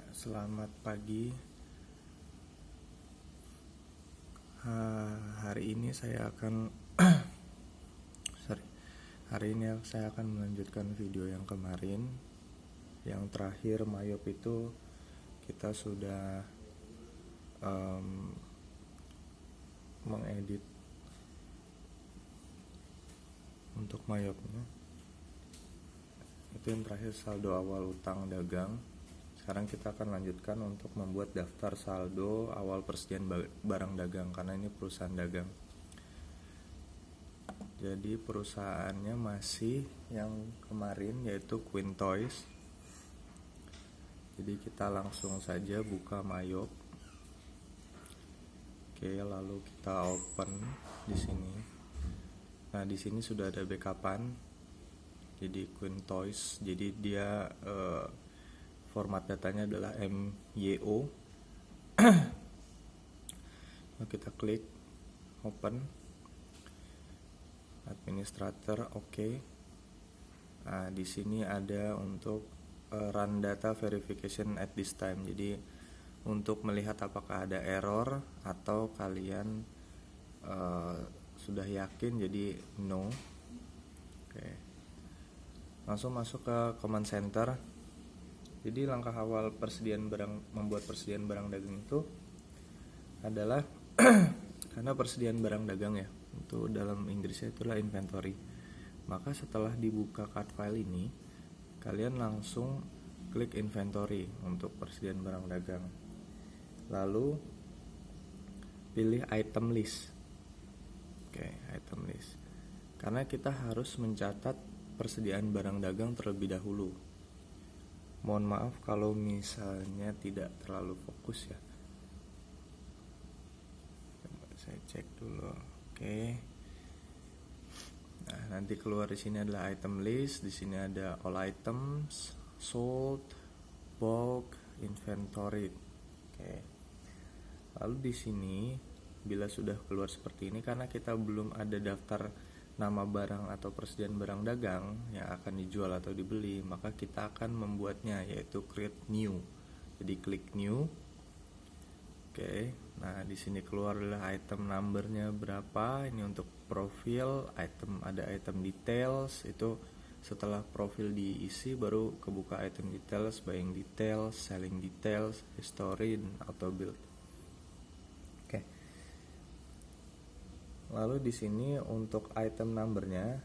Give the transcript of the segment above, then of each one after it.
Selamat pagi. Hari ini saya akan melanjutkan video yang kemarin. Yang terakhir mayop itu kita sudah mengedit untuk mayopnya. Itu yang terakhir saldo awal utang dagang. Sekarang kita akan lanjutkan untuk membuat daftar saldo awal persediaan barang dagang, karena ini perusahaan dagang. Jadi perusahaannya masih yang kemarin, yaitu Queen Toys. Jadi kita langsung saja buka mayop. Oke, lalu kita open di sini. Nah, di sini sudah ada backupan. Jadi Queen Toys. Jadi dia format datanya adalah MYO. Kita klik open, administrator, oke. Nah, di sini ada untuk run data verification at this time. Jadi untuk melihat apakah ada error atau kalian sudah yakin, jadi no. Oke. Langsung masuk ke command center. Jadi langkah awal membuat persediaan barang dagang itu adalah karena persediaan barang dagang ya, itu dalam Inggrisnya itulah inventory. Maka setelah dibuka card file ini, kalian langsung klik inventory untuk persediaan barang dagang. Lalu pilih item list. Oke, item list. Karena kita harus mencatat persediaan barang dagang terlebih dahulu. Mohon maaf kalau misalnya tidak terlalu fokus ya. Coba saya cek dulu. Oke. Nah, nanti keluar di sini adalah item list. Di sini ada all items, sold, bulk, inventory. Oke. Lalu di sini bila sudah keluar seperti ini, karena kita belum ada daftar nama barang atau persediaan barang dagang yang akan dijual atau dibeli, maka kita akan membuatnya, yaitu create new. Jadi klik new. Oke. Nah, di sini keluar adalah item numbernya berapa. Ini untuk profil, ada item details. Itu setelah profil diisi baru kebuka item details, buying details, selling details, history, dan auto build. Oke. Lalu di sini untuk item numbernya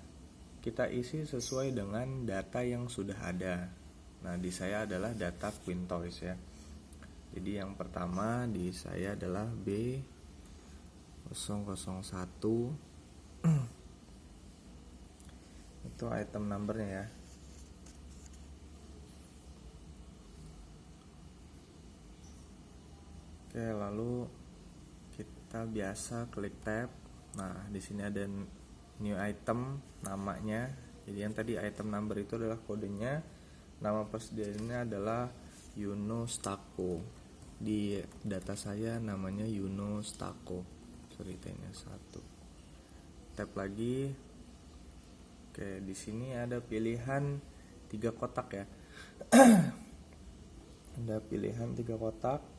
kita isi sesuai dengan data yang sudah ada. Nah, di saya adalah data Queen Toys ya. Jadi yang pertama di saya adalah B001. Itu item numbernya ya. Oke, lalu kita biasa klik tab. Nah, di sini ada new item namanya. Jadi yang tadi item number itu adalah kodenya. Nama persediaannya adalah Yuno Stako. Di data saya namanya Yuno Stako. Sorry, T-nya 1. Tab lagi. Oke, di sini ada pilihan 3 kotak ya. Ada pilihan 3 kotak.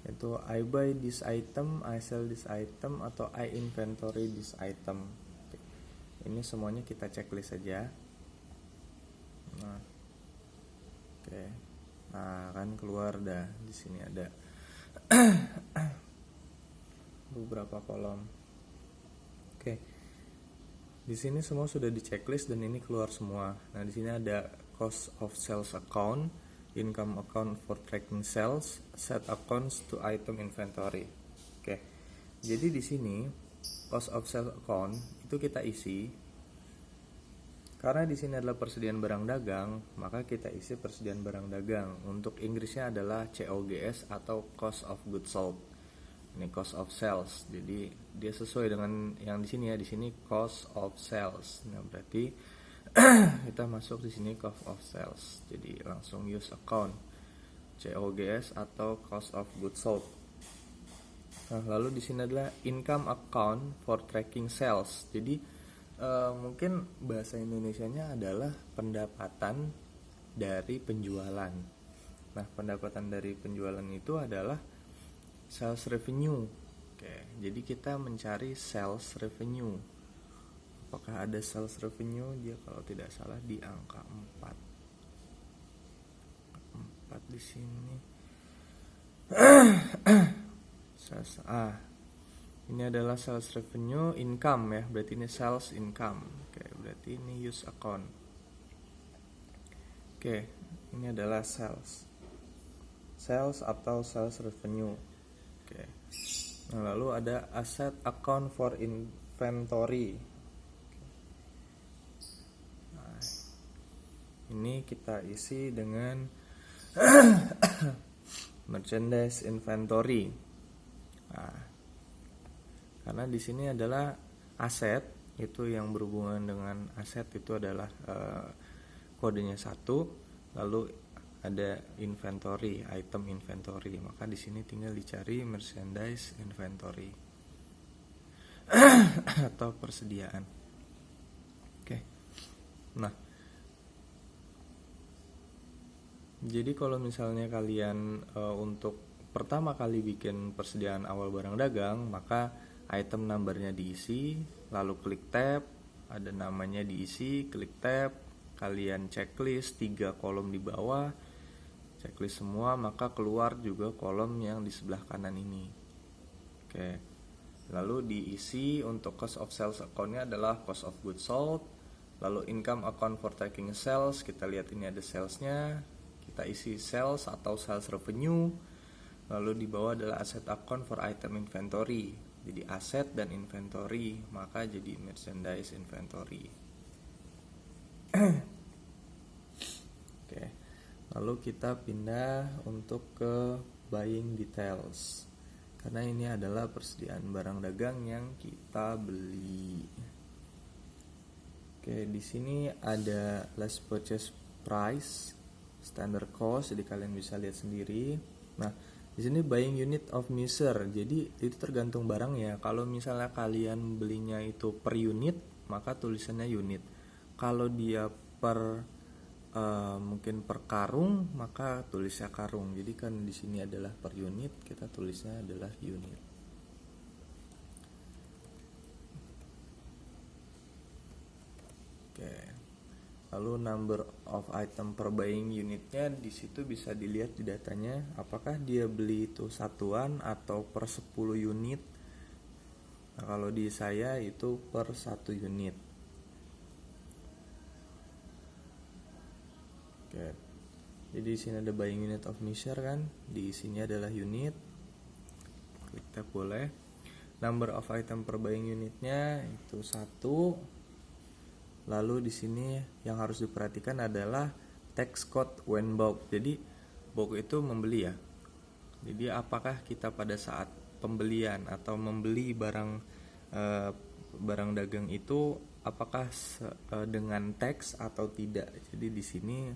Itu I buy this item, I sell this item, atau I inventory this item. Oke. Ini semuanya kita checklist saja. Nah, oke. Nah, kan keluar dah. Di sini ada beberapa kolom. Oke. Di sini semua sudah di checklist dan ini keluar semua. Nah, di sini ada cost of sales account, income account for tracking sales, set accounts to item inventory. Oke. Jadi di sini cost of sales account itu kita isi. Karena di sini adalah persediaan barang dagang, maka kita isi persediaan barang dagang. Untuk Inggrisnya adalah COGS atau cost of goods sold. Ini cost of sales. Jadi dia sesuai dengan yang di sini ya. Di sini cost of sales. Nah, berarti kita masuk di sini cost of sales. Jadi langsung use account COGS atau cost of goods sold. Nah, lalu di sini adalah income account for tracking sales. Jadi mungkin bahasa Indonesianya adalah pendapatan dari penjualan. Nah, pendapatan dari penjualan itu adalah sales revenue. Oke, jadi kita mencari sales revenue. Apakah ada sales revenue? Dia kalau tidak salah di angka 4. 4 di sini. Ini adalah sales revenue income ya. Berarti ini sales income. Oke, berarti ini use account. Oke, ini adalah sales. Sales atau sales revenue. Oke. Nah, lalu ada asset account for inventory. Nah, ini kita isi dengan merchandise inventory. Nah, karena di sini adalah aset, itu yang berhubungan dengan aset itu adalah kodenya 1, lalu ada inventory, item inventory. Maka di sini tinggal dicari merchandise inventory atau persediaan. Oke. Nah, jadi kalau misalnya kalian untuk pertama kali bikin persediaan awal barang dagang, maka item numbernya diisi, lalu klik tab, ada namanya diisi, klik tab, kalian checklist 3 kolom di bawah, checklist semua, maka keluar juga kolom yang di sebelah kanan ini. Oke. Lalu diisi untuk cost of sales account-nya adalah cost of goods sold. Lalu income account for taking sales, kita lihat ini ada sales-nya, kita isi sales atau sales revenue. Lalu di bawah adalah asset account for item inventory. Jadi aset dan inventory, maka jadi merchandise inventory. Oke. Lalu kita pindah untuk ke buying details. Karena ini adalah persediaan barang dagang yang kita beli. Oke, di sini ada last purchase price, standard cost, jadi kalian bisa lihat sendiri. Nah, di sini buying unit of measure. Jadi itu tergantung barangnya. Kalau misalnya kalian belinya itu per unit, maka tulisannya unit. Kalau dia mungkin per karung, maka tulisnya karung. Jadi kan di sini adalah per unit, kita tulisnya adalah unit. Oke. Lalu number of item per buying unitnya di situ bisa dilihat di datanya, apakah dia beli itu satuan atau per 10 unit. Nah, kalau di saya itu per 1 unit. Oke. Jadi di sini ada buying unit of measure kan, di sini adalah unit. Klik tab boleh. Number of item per buying unitnya itu 1. Lalu di sini yang harus diperhatikan adalah tax code when bought. Jadi bought itu membeli ya. Jadi apakah kita pada saat pembelian atau membeli barang dagang itu apakah dengan tax atau tidak. Jadi di sini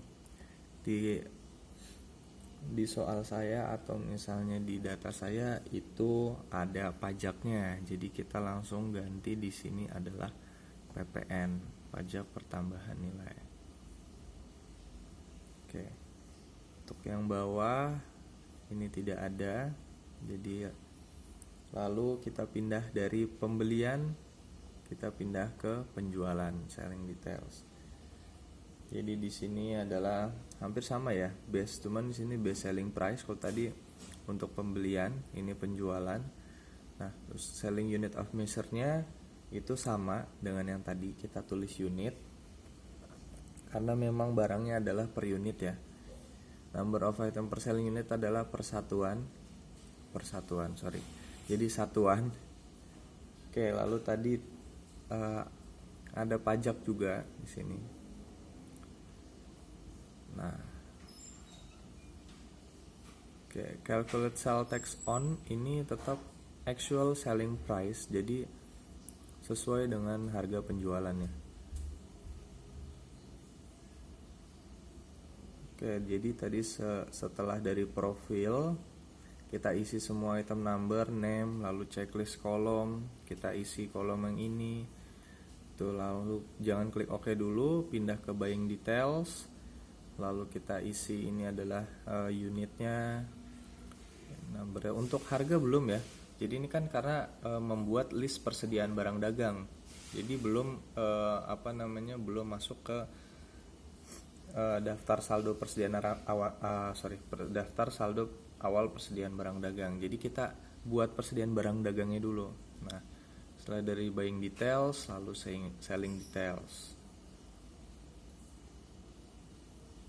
di soal saya atau misalnya di data saya itu ada pajaknya. Jadi kita langsung ganti di sini adalah PPN, pajak pertambahan nilai. Oke. Untuk yang bawah ini tidak ada. Jadi lalu kita pindah dari pembelian, kita pindah ke penjualan, selling details. Jadi di sini adalah hampir sama ya, base, cuman di sini base selling price. Kalau tadi untuk pembelian, ini penjualan. Nah, terus selling unit of measure-nya itu sama dengan yang tadi, kita tulis unit. Karena memang barangnya adalah per unit ya. Number of item per selling unit adalah persatuan, jadi satuan. Oke, lalu tadi ada pajak juga di sini. Nah, oke, calculate sale tax on ini tetap actual selling price, jadi sesuai dengan harga penjualannya. Oke, jadi tadi setelah dari profil kita isi semua item number, name, lalu checklist kolom, kita isi kolom yang ini. Tuh, lalu jangan klik OK dulu, pindah ke buying details. lalu kita isi ini adalah unitnya, number. Untuk harga belum ya, jadi ini kan karena membuat list persediaan barang dagang, jadi belum belum masuk ke daftar saldo persediaan awal, daftar saldo awal persediaan barang dagang. Jadi kita buat persediaan barang dagangnya dulu. Nah, setelah dari buying details lalu selling details.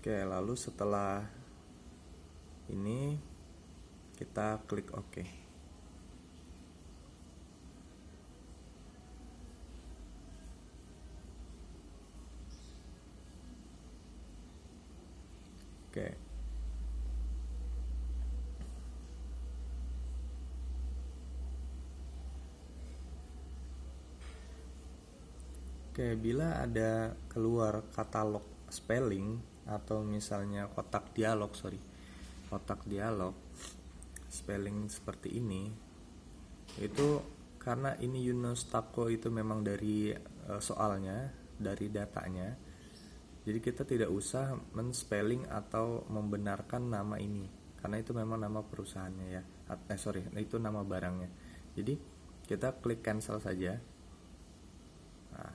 Oke, lalu setelah ini kita klik OK. Oke. Oke, bila ada keluar katalog spelling atau misalnya kotak dialog spelling seperti ini, itu karena ini Yunus Tako itu memang dari soalnya, dari datanya, jadi kita tidak usah men-spelling atau membenarkan nama ini, karena itu memang nama perusahaannya ya, itu nama barangnya. Jadi kita klik cancel saja. Nah,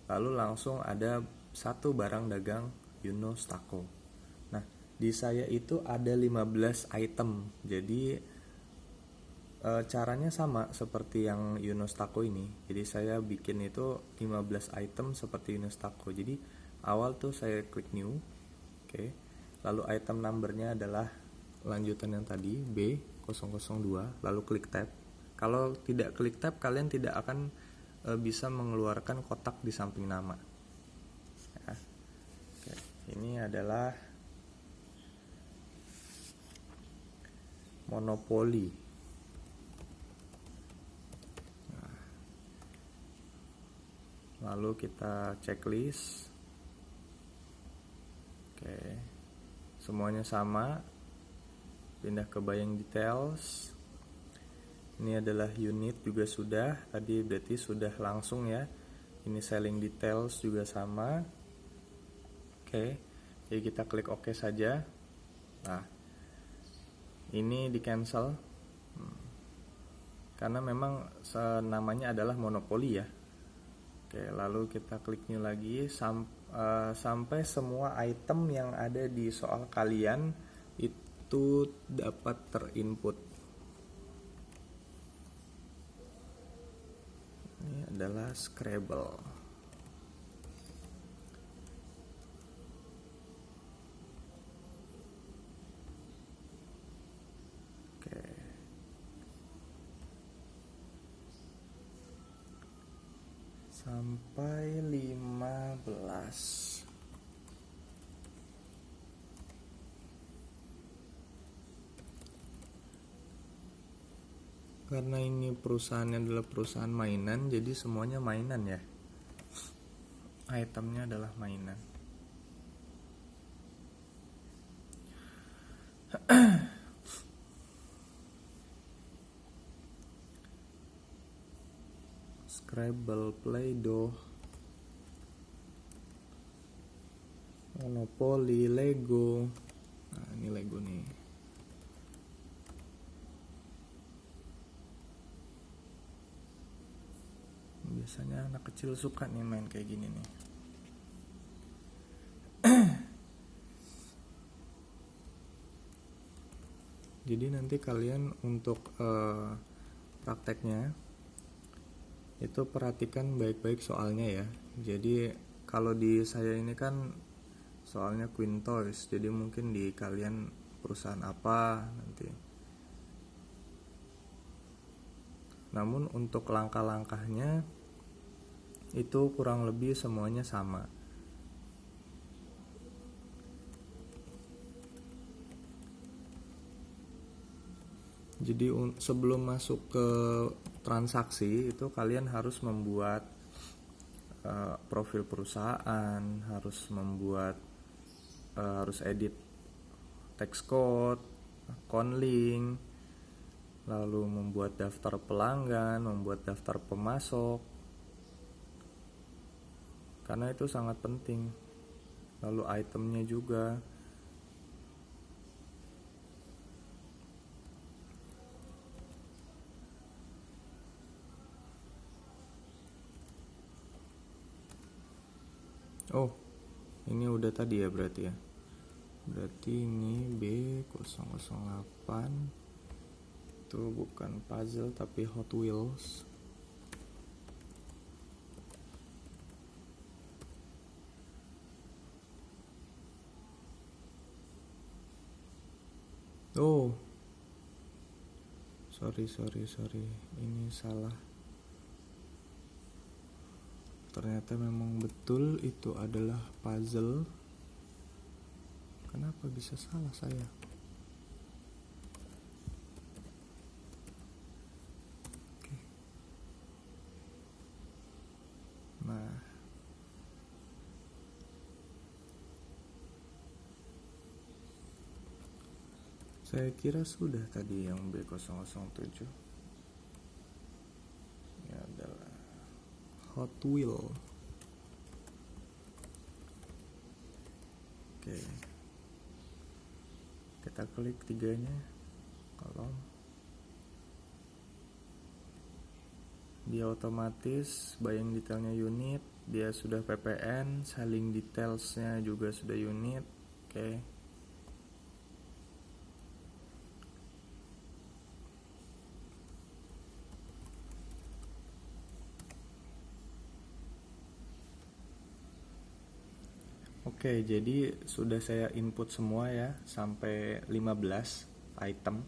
lalu langsung ada satu barang dagang Yunus Tako. Nah, di saya itu ada 15 item. Jadi caranya sama seperti yang Yunus Tako ini. Jadi saya bikin itu 15 item seperti Yunus Tako. Jadi awal tuh saya klik new. Oke. Lalu item numbernya adalah lanjutan yang tadi B002, lalu klik tab. Kalau tidak klik tab, kalian tidak akan bisa mengeluarkan kotak di samping nama ya. Oke, ini adalah monopoli. Nah, lalu kita checklist. Oke, semuanya sama, pindah ke buying details. Ini adalah unit juga sudah, tadi berarti sudah langsung ya. Ini selling details juga sama. Oke, jadi kita klik OK saja. Nah, ini di cancel karena memang namanya adalah monopoli ya. Oke, lalu kita klik new lagi sampai semua item yang ada di soal kalian itu dapat terinput. Ini adalah Scrabble. Oke. Sampai 15. Karena ini perusahaannya adalah perusahaan mainan, jadi semuanya mainan ya. Itemnya adalah mainan. Scrabble, Play-Doh, Monopoly, Lego. Nah, ini Lego nih. Biasanya anak kecil suka nih main kayak gini nih. Jadi nanti kalian untuk prakteknya itu perhatikan baik-baik soalnya ya. Jadi kalau di saya ini kan soalnya Queen Toys, jadi mungkin di kalian perusahaan apa nanti. Namun untuk langkah-langkahnya itu kurang lebih semuanya sama. Jadi sebelum masuk ke transaksi itu kalian harus membuat profil perusahaan, harus edit text code, account link, lalu membuat daftar pelanggan, membuat daftar pemasok. Karena itu sangat penting. lalu itemnya juga. Oh, ini udah tadi ya berarti ya. Berarti ini B008 itu bukan puzzle tapi Hot Wheels. Oh, sorry, ini salah. Ternyata memang betul itu adalah puzzle. Kenapa bisa salah saya? Oke. Nah, saya kira sudah tadi yang B007. Ini adalah Hot Wheel. Oke. Kita klik tiganya, kolom. Dia otomatis buying detailnya unit, dia sudah PPN, selling detailsnya juga sudah unit. Oke. Oke, jadi sudah saya input semua ya sampai 15 item.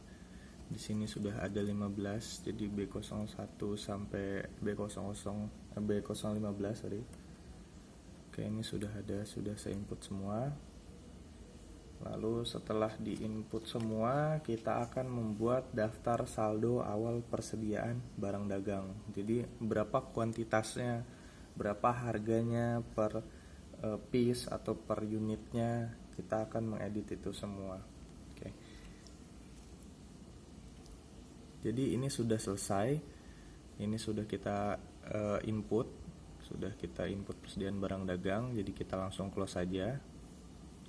Di sini sudah ada 15, jadi B01 sampai B015, sorry. Oke, ini sudah ada, sudah saya input semua. Lalu setelah di-input semua, kita akan membuat daftar saldo awal persediaan barang dagang. Jadi berapa kuantitasnya, berapa harganya per piece atau per unitnya, kita akan mengedit itu semua. Oke. Jadi ini sudah selesai. Ini sudah kita input, persediaan barang dagang. Jadi kita langsung close saja.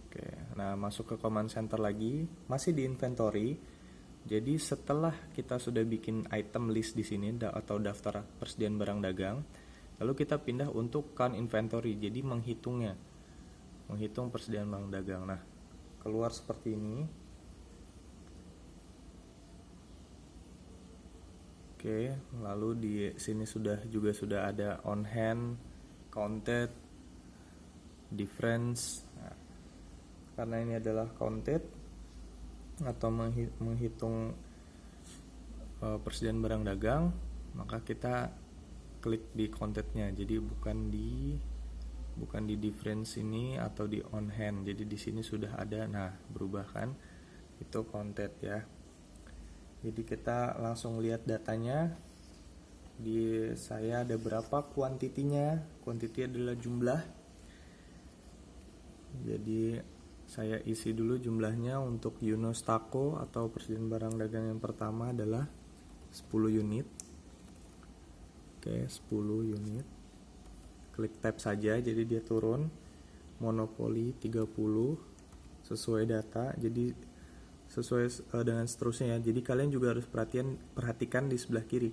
Oke. Nah, masuk ke command center lagi, masih di inventory. Jadi setelah kita sudah bikin item list di sini atau daftar persediaan barang dagang, lalu kita pindah untuk count inventory, jadi menghitung persediaan barang dagang. Nah, keluar seperti ini. Oke, lalu di sini sudah ada on hand, counted, difference. Nah, karena ini adalah counted atau menghitung persediaan barang dagang, maka kita klik di counted-nya. Jadi bukan di difference ini atau di on hand. Jadi di sini sudah ada. Nah, berubah kan? Itu counted ya. Jadi kita langsung lihat datanya. Di saya ada berapa kuantitinya? Quantity adalah jumlah. Jadi saya isi dulu jumlahnya. Untuk Yunos Taco atau persediaan barang dagang yang pertama adalah 10 unit. Oke, 10 unit. Klik tab saja, jadi dia turun. Monopoli 30 sesuai data. Jadi sesuai dengan seterusnya ya. Jadi kalian juga harus perhatikan di sebelah kiri.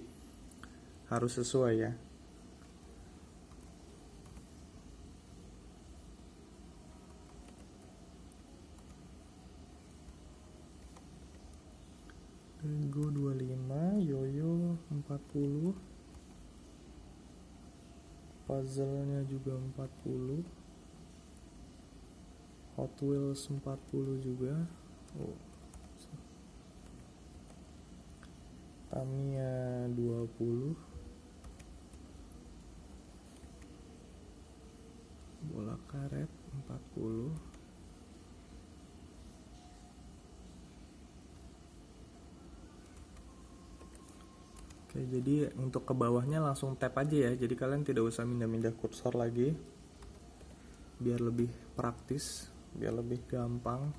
Harus sesuai ya. Lego 25, Yoyo 40, puzzle-nya juga 40, Hot Wheels 40 juga. Tamiya 20, bola karet 40. Oke, jadi untuk ke bawahnya langsung tap aja ya. Jadi kalian tidak usah pindah-pindah kursor lagi. Biar lebih praktis, biar lebih gampang.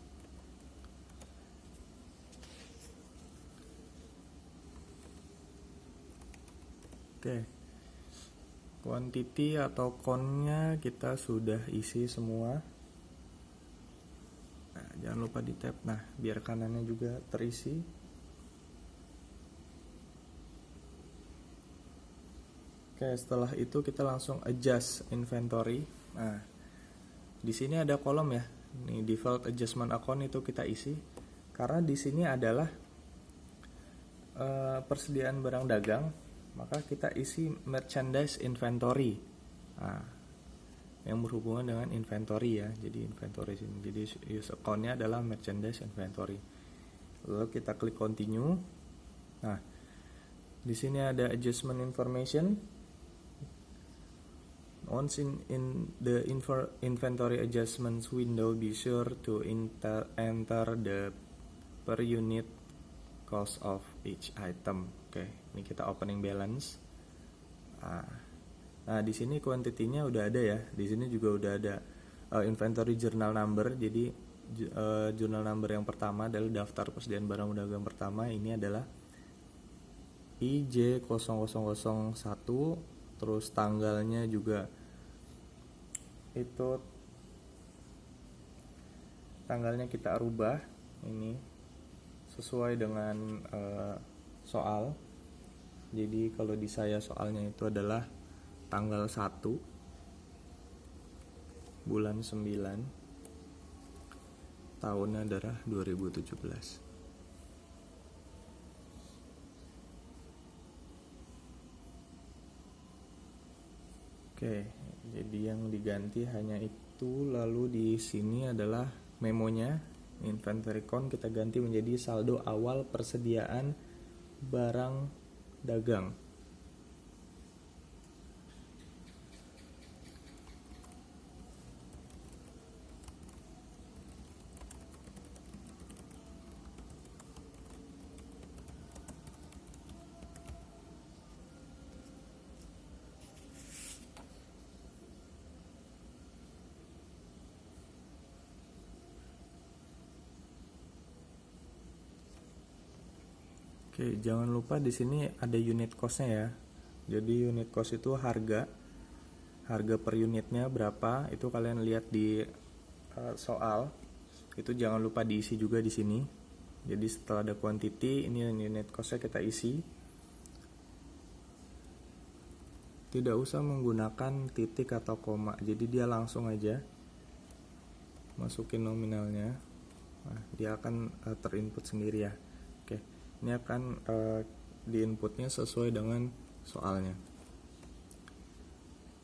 Oke. Quantity atau count-nya kita sudah isi semua. jangan lupa di tab. Nah, biar kanannya juga terisi. Oke, setelah itu kita langsung adjust inventory. Nah, di sini ada kolom ya. Nih default adjustment account itu kita isi. Karena di sini adalah persediaan barang dagang, maka kita isi merchandise inventory. Nah, yang berhubungan dengan inventory ya. Jadi inventory sini. Jadi use account-nya adalah merchandise inventory. Lalu kita klik continue. Nah, di sini ada adjustment information. Once in the inventory adjustments window, be sure to enter the per unit cost of each item. Oke, ini kita opening balance. Nah, di sini quantity-nya udah ada ya. Di sini juga udah ada inventory journal number. Jadi journal number yang pertama adalah daftar persediaan barang dagang pertama. Ini adalah IJ0001. Terus tanggalnya juga itu tanggalnya kita rubah ini sesuai dengan soal. Jadi kalau di saya soalnya itu adalah tanggal 1 bulan 9 tahunnya adalah 2017. Oke, jadi yang diganti hanya itu. Lalu di sini adalah memonya, inventory count kita ganti menjadi saldo awal persediaan barang dagang. Oke, jangan lupa di sini ada unit cost-nya ya. Jadi unit cost itu harga per unitnya berapa, itu kalian lihat di soal. Itu jangan lupa diisi juga di sini. Jadi setelah ada quantity, ini unit cost-nya kita isi. Tidak usah menggunakan titik atau koma. Jadi dia langsung aja masukin nominalnya. Nah, dia akan terinput sendiri ya. Oke. Ini akan di inputnya sesuai dengan soalnya.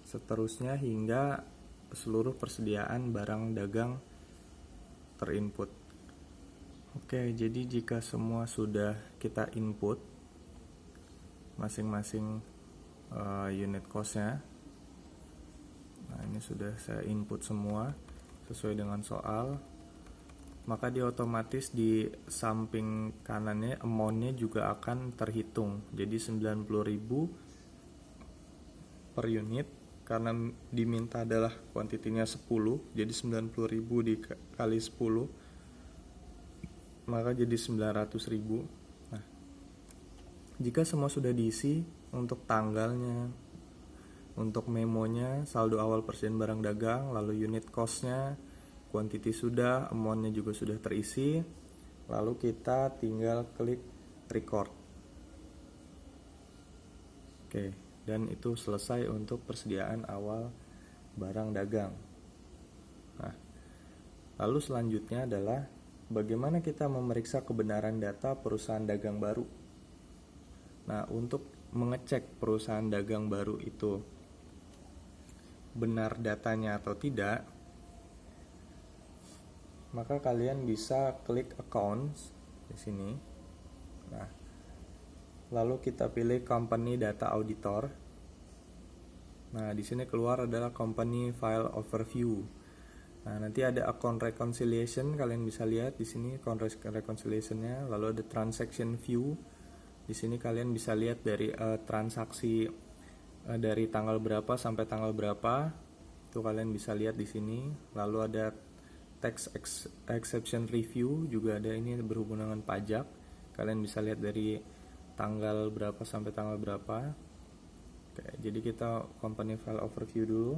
Seterusnya hingga seluruh persediaan barang dagang terinput. Oke, jadi jika semua sudah kita input masing-masing unit cost-nya. Nah, ini sudah saya input semua sesuai dengan soal. Maka dia otomatis di samping kanannya amount-nya juga akan terhitung. Jadi 90.000 per unit karena diminta adalah kuantitinya 10. Jadi 90.000 dikali 10 maka jadi 900.000. Nah, jika semua sudah diisi untuk tanggalnya, untuk memonya, saldo awal persediaan barang dagang, lalu unit cost-nya, quantity sudah, amount-nya juga sudah terisi. Lalu kita tinggal klik record. Oke, dan itu selesai untuk persediaan awal barang dagang. Nah, lalu selanjutnya adalah bagaimana kita memeriksa kebenaran data perusahaan dagang baru. Nah, untuk mengecek perusahaan dagang baru itu benar datanya atau tidak, maka kalian bisa klik accounts di sini. Nah, lalu kita pilih company data auditor. Nah, di sini keluar adalah company file overview. Nah, nanti ada account reconciliation, kalian bisa lihat di sini account reconciliation-nya, lalu ada transaction view. Di sini kalian bisa lihat dari transaksi dari tanggal berapa sampai tanggal berapa. Itu kalian bisa lihat di sini. Lalu ada tax exception review juga ada, ini berhubungan dengan pajak. Kalian bisa lihat dari tanggal berapa sampai tanggal berapa. Oke, jadi kita company file overview dulu.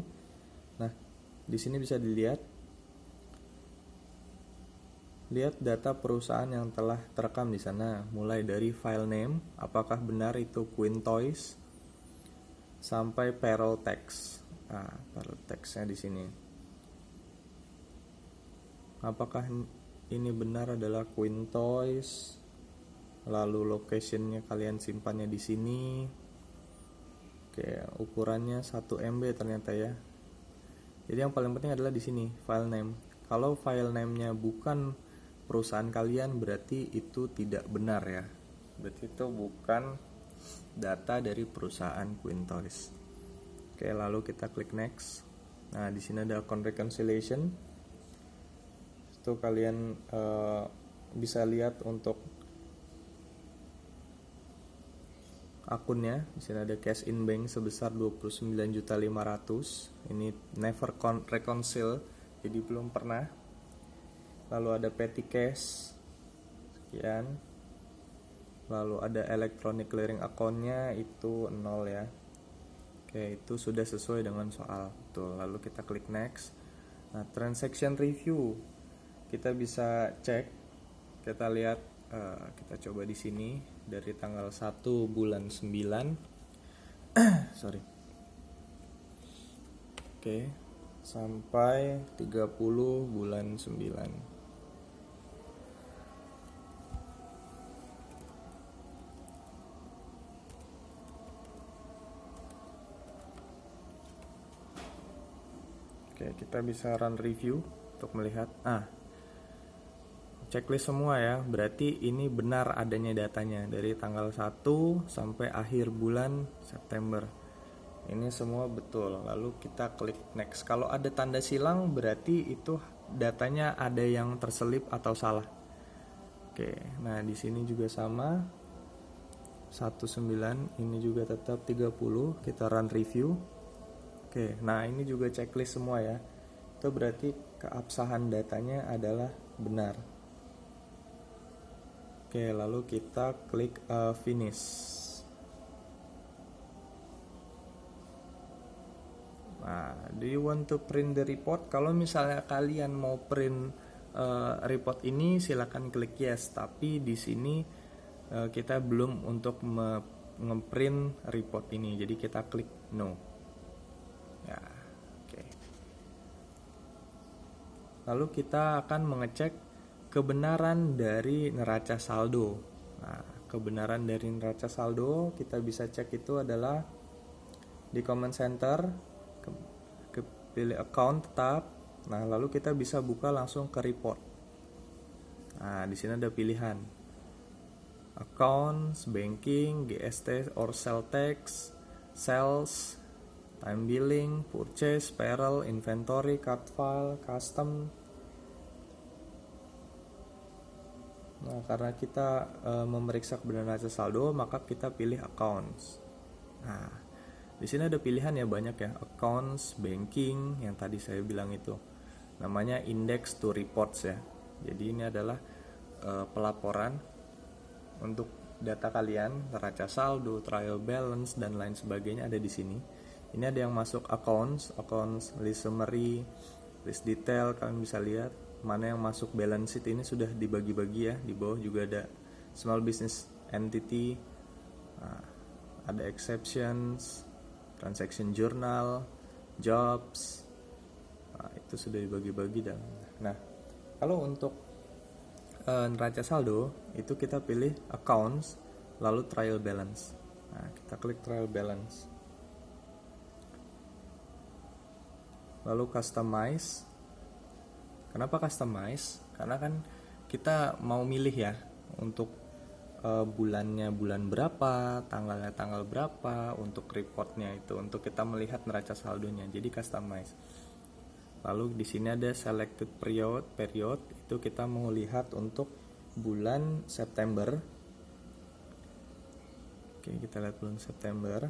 Nah, di sini bisa dilihat lihat data perusahaan yang telah terekam di sana, mulai dari file name, apakah benar itu Quintoys, sampai payroll tax. Nah, payroll taxnya di sini. Apakah ini benar adalah Quintoys? Lalu locationnya kalian simpannya di sini. Oke, ukurannya 1 MB ternyata ya. Jadi yang paling penting adalah di sini file name. Kalau file name-nya bukan perusahaan kalian, berarti itu tidak benar ya. Berarti itu bukan data dari perusahaan Quintoys. Oke, lalu kita klik next. Nah, di sini ada account reconciliation. Itu kalian bisa lihat untuk akunnya. Di sini ada cash in bank sebesar 29.500.000. Ini never reconcile, jadi belum pernah. Lalu ada petty cash sekian. Lalu ada electronic clearing account-nya itu 0 ya. Oke, itu sudah sesuai dengan soal. Tuh, lalu kita klik next. Nah, transaction review kita bisa cek. Kita lihat, kita coba di sini dari tanggal 1 bulan 9. Sorry. Oke, sampai 30 bulan 9. Oke, kita bisa run review untuk melihat. Checklist semua ya. Berarti ini benar adanya datanya dari tanggal 1 sampai akhir bulan September. Ini semua betul. Lalu kita klik next. Kalau ada tanda silang berarti itu datanya ada yang terselip atau salah. Oke, nah di sini juga sama. 19 ini juga tetap 30. Kita run review. Oke, nah ini juga checklist semua ya. Itu berarti keabsahan datanya adalah benar. Oke, lalu kita klik finish. Nah, do you want to print the report? Kalau misalnya kalian mau print report ini, silakan klik yes. Tapi di sini kita belum untuk ngeprint report ini, jadi kita klik no. Ya, oke. Lalu kita akan mengecek kebenaran dari neraca saldo. Nah, kebenaran dari neraca saldo kita bisa cek itu adalah di comment center, pilih account tab. Nah, lalu kita bisa buka langsung ke report. Nah, di sini ada pilihan accounts, banking, GST or sell tax, sales, time billing, purchase, payroll, inventory, card file, custom. Nah, karena kita memeriksa kebenaran neraca saldo, maka kita pilih accounts. Nah, di sini ada pilihan ya, banyak ya, accounts, banking, yang tadi saya bilang itu. Namanya index to reports ya. Jadi ini adalah pelaporan untuk data kalian, neraca saldo, trial balance dan lain sebagainya ada di sini. Ini ada yang masuk accounts, list summary, list detail, kalian bisa lihat mana yang masuk balance sheet. Ini sudah dibagi-bagi ya. Di bawah juga ada small business entity, ada exceptions, transaction journal, jobs. Itu sudah dibagi-bagi dan. Nah, kalau untuk neraca saldo itu kita pilih accounts lalu trial balance. Nah, kita klik trial balance. Lalu customize. Kenapa customize? Karena kan kita mau milih ya untuk bulannya bulan berapa, tanggalnya tanggal berapa, untuk reportnya itu untuk kita melihat neraca saldonya. Jadi customize. Lalu di sini ada selected period itu kita mau lihat untuk bulan September. Oke, kita lihat bulan September.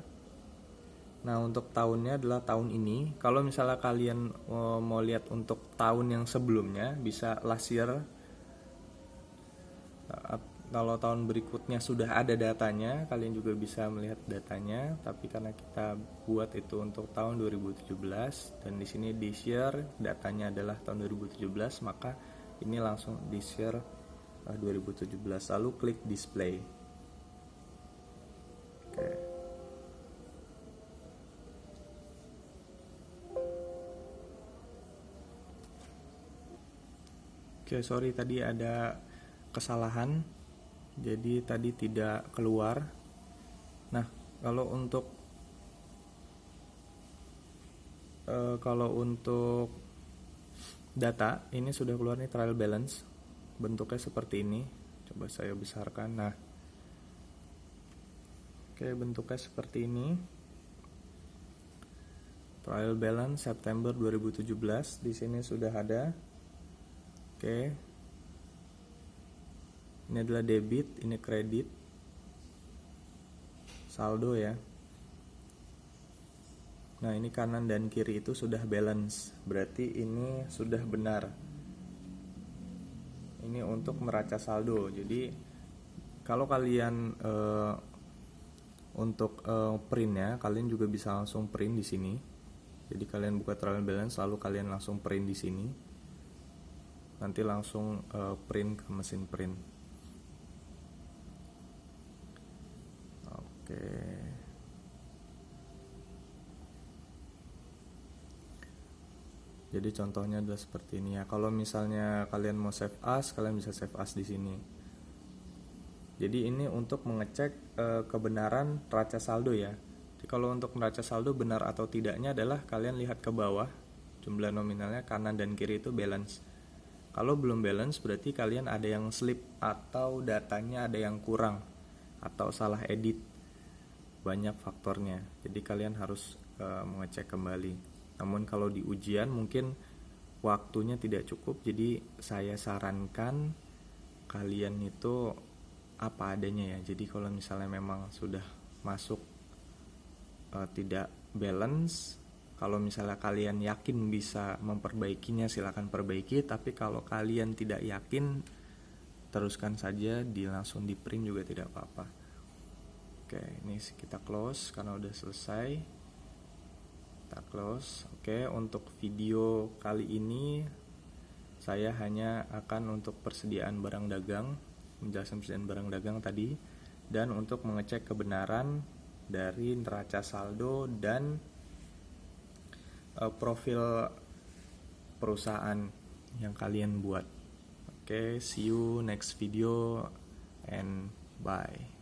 Nah, untuk tahunnya adalah tahun ini. Kalau misalnya kalian mau lihat untuk tahun yang sebelumnya, bisa last year. Kalau tahun berikutnya sudah ada datanya, kalian juga bisa melihat datanya. Tapi karena kita buat itu untuk tahun 2017 dan di sini this year datanya adalah tahun 2017, maka ini langsung di share 2017, lalu klik display. Oke. Oke, sorry tadi ada kesalahan. Jadi tadi tidak keluar. Nah, kalau untuk data ini sudah keluar nih, trial balance. Bentuknya seperti ini. Coba saya besarkan. Nah. Oke, bentuknya seperti ini. Trial balance September 2017 di sini sudah ada. Oke. Ini adalah debit, ini kredit. Saldo ya. Nah, ini kanan dan kiri itu sudah balance. Berarti ini sudah benar. Ini untuk neraca saldo. Jadi kalau kalian untuk printnya, kalian juga bisa langsung print di sini. Jadi kalian buka trial balance, lalu kalian langsung print di sini. Nanti langsung print ke mesin print. Oke. Jadi contohnya adalah seperti ini ya. Kalau misalnya kalian mau save as, kalian bisa save as di sini. Jadi ini untuk mengecek kebenaran neraca saldo ya. Jadi kalau untuk neraca saldo benar atau tidaknya adalah kalian lihat ke bawah, jumlah nominalnya kanan dan kiri itu balance. Kalau belum balance berarti kalian ada yang slip atau datanya ada yang kurang atau salah edit. Banyak faktornya. Jadi kalian harus mengecek kembali. Namun kalau di ujian mungkin waktunya tidak cukup, jadi saya sarankan kalian itu apa adanya ya. Jadi kalau misalnya memang sudah masuk tidak balance, kalau misalnya kalian yakin bisa memperbaikinya silakan perbaiki, tapi kalau kalian tidak yakin teruskan saja, langsung di print juga tidak apa-apa. Oke, ini kita close karena udah selesai. Kita close. Oke, untuk video kali ini saya hanya akan untuk persediaan barang dagang, menjelaskan persediaan barang dagang tadi, dan untuk mengecek kebenaran dari neraca saldo dan profil perusahaan yang kalian buat. Oke, see you next video and bye.